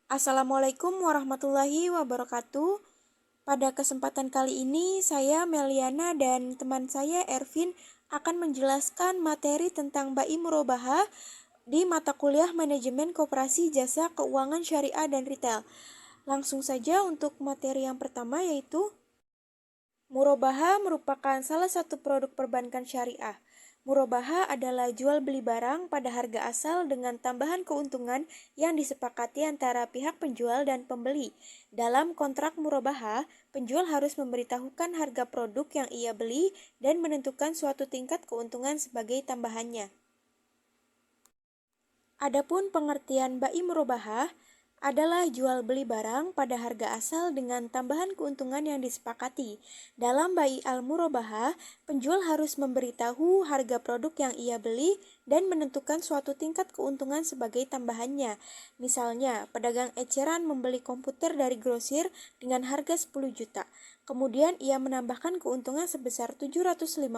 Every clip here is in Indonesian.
Assalamualaikum warahmatullahi wabarakatuh. Pada kesempatan kali ini, saya Meliana dan teman saya Ervin akan menjelaskan materi tentang Bai Murabahah di mata kuliah Manajemen Koperasi Jasa Keuangan Syariah dan Retail. Langsung saja untuk materi yang pertama yaitu Murabahah merupakan salah satu produk perbankan syariah. Murabahah adalah jual beli barang pada harga asal dengan tambahan keuntungan yang disepakati antara pihak penjual dan pembeli. Dalam kontrak murabahah, penjual harus memberitahukan harga produk yang ia beli dan menentukan suatu tingkat keuntungan sebagai tambahannya. Adapun pengertian bai murabahah adalah jual beli barang pada harga asal dengan tambahan keuntungan yang disepakati. Dalam bai al-murabahah, penjual harus memberitahu harga produk yang ia beli dan menentukan suatu tingkat keuntungan sebagai tambahannya. Misalnya, pedagang eceran membeli komputer dari grosir dengan harga 10 juta. Kemudian ia menambahkan keuntungan sebesar 750.000.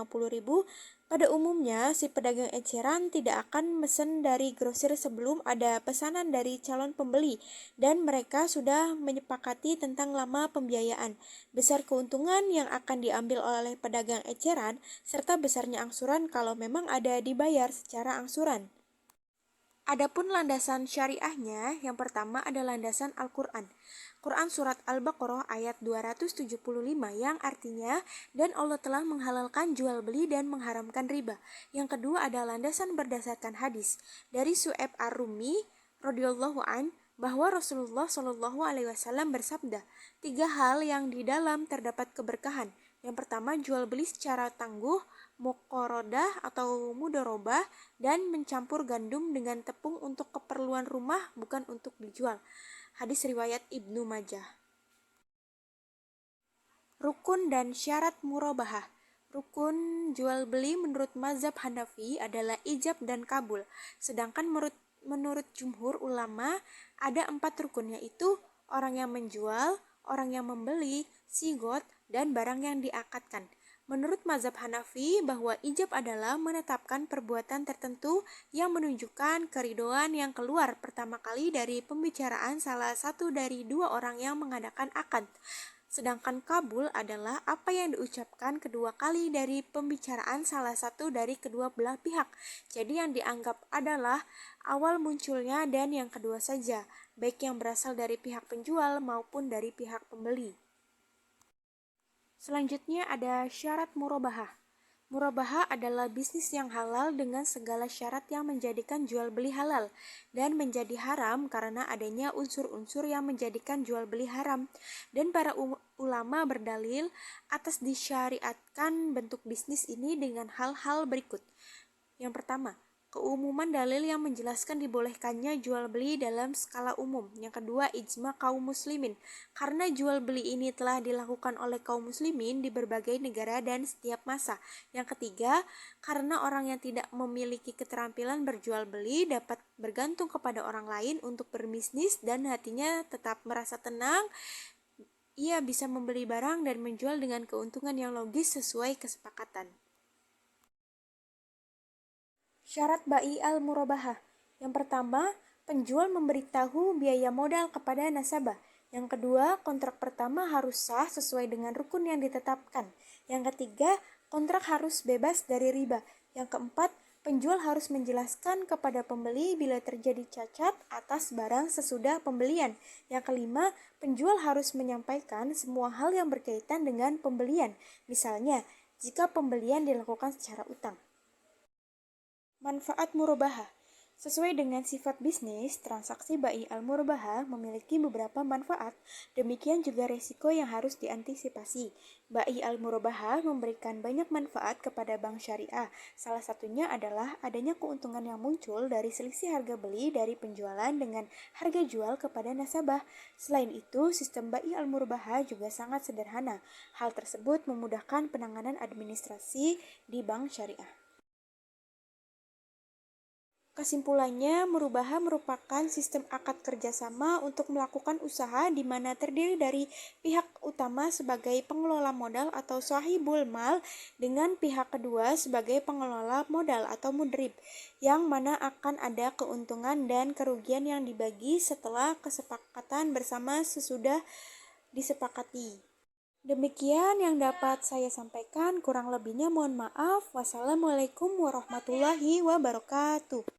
Pada umumnya, si pedagang eceran tidak akan mesen dari grosir sebelum ada pesanan dari calon pembeli dan mereka sudah menyepakati tentang lama pembiayaan, besar keuntungan yang akan diambil oleh pedagang eceran, serta besarnya angsuran kalau memang ada dibayar secara angsuran. Adapun landasan syariahnya, yang pertama ada landasan Al-Quran. Quran Surat Al-Baqarah ayat 275 yang artinya, dan Allah telah menghalalkan jual beli dan mengharamkan riba. Yang kedua ada landasan berdasarkan hadis dari Su'aib Ar-Rumi radhiyallahu an bahwa Rasulullah Shallallahu alaihi wasallam bersabda, 3 hal yang di dalam terdapat keberkahan. Yang pertama, jual beli secara tangguh, muqorodah atau mudorobah, dan mencampur gandum dengan tepung untuk keperluan rumah bukan untuk dijual. Hadis riwayat Ibnu Majah. Rukun dan syarat murabahah. Rukun jual beli menurut mazhab Hanafi adalah ijab dan kabul. Sedangkan menurut jumhur ulama ada 4 rukun, yaitu orang yang menjual, orang yang membeli, sigot, dan barang yang diakadkan. Menurut mazhab Hanafi bahwa ijab adalah menetapkan perbuatan tertentu yang menunjukkan keridoan yang keluar pertama kali dari pembicaraan salah satu dari 2 orang yang mengadakan akad. Sedangkan kabul adalah apa yang diucapkan kedua kali dari pembicaraan salah satu dari kedua belah pihak. Jadi yang dianggap adalah awal munculnya dan yang kedua saja, baik yang berasal dari pihak penjual maupun dari pihak pembeli. Selanjutnya ada syarat murabahah. Murabahah adalah bisnis yang halal dengan segala syarat yang menjadikan jual beli halal dan menjadi haram karena adanya unsur-unsur yang menjadikan jual beli haram. Dan para ulama berdalil atas disyariatkan bentuk bisnis ini dengan hal-hal berikut. Yang pertama, keumuman dalil yang menjelaskan dibolehkannya jual beli dalam skala umum. Yang kedua, ijma kaum muslimin. Karena jual beli ini telah dilakukan oleh kaum muslimin di berbagai negara dan setiap masa. Yang ketiga, karena orang yang tidak memiliki keterampilan berjual beli dapat bergantung kepada orang lain untuk berbisnis dan hatinya tetap merasa tenang. Ia bisa membeli barang dan menjual dengan keuntungan yang logis sesuai kesepakatan. Syarat bai al-murabahah. Yang pertama, penjual memberitahu biaya modal kepada nasabah. Yang kedua, kontrak pertama harus sah sesuai dengan rukun yang ditetapkan. Yang ketiga, kontrak harus bebas dari riba. Yang keempat, penjual harus menjelaskan kepada pembeli bila terjadi cacat atas barang sesudah pembelian. Yang kelima, penjual harus menyampaikan semua hal yang berkaitan dengan pembelian. Misalnya, jika pembelian dilakukan secara utang. Manfaat murabahah. Sesuai dengan sifat bisnis, transaksi bai al-murabahah memiliki beberapa manfaat. Demikian juga risiko yang harus diantisipasi. Bai al-murabahah memberikan banyak manfaat kepada bank syariah. Salah satunya adalah adanya keuntungan yang muncul dari selisih harga beli dari penjualan dengan harga jual kepada nasabah. Selain itu, sistem bai al-murabahah juga sangat sederhana. Hal tersebut memudahkan penanganan administrasi di bank syariah. Kesimpulannya, murobaha merupakan sistem akad kerjasama untuk melakukan usaha di mana terdiri dari pihak utama sebagai pengelola modal atau sahibul mal dengan pihak kedua sebagai pengelola modal atau mudrib, yang mana akan ada keuntungan dan kerugian yang dibagi setelah kesepakatan bersama sesudah disepakati. Demikian yang dapat saya sampaikan, kurang lebihnya mohon maaf. Wassalamualaikum warahmatullahi wabarakatuh.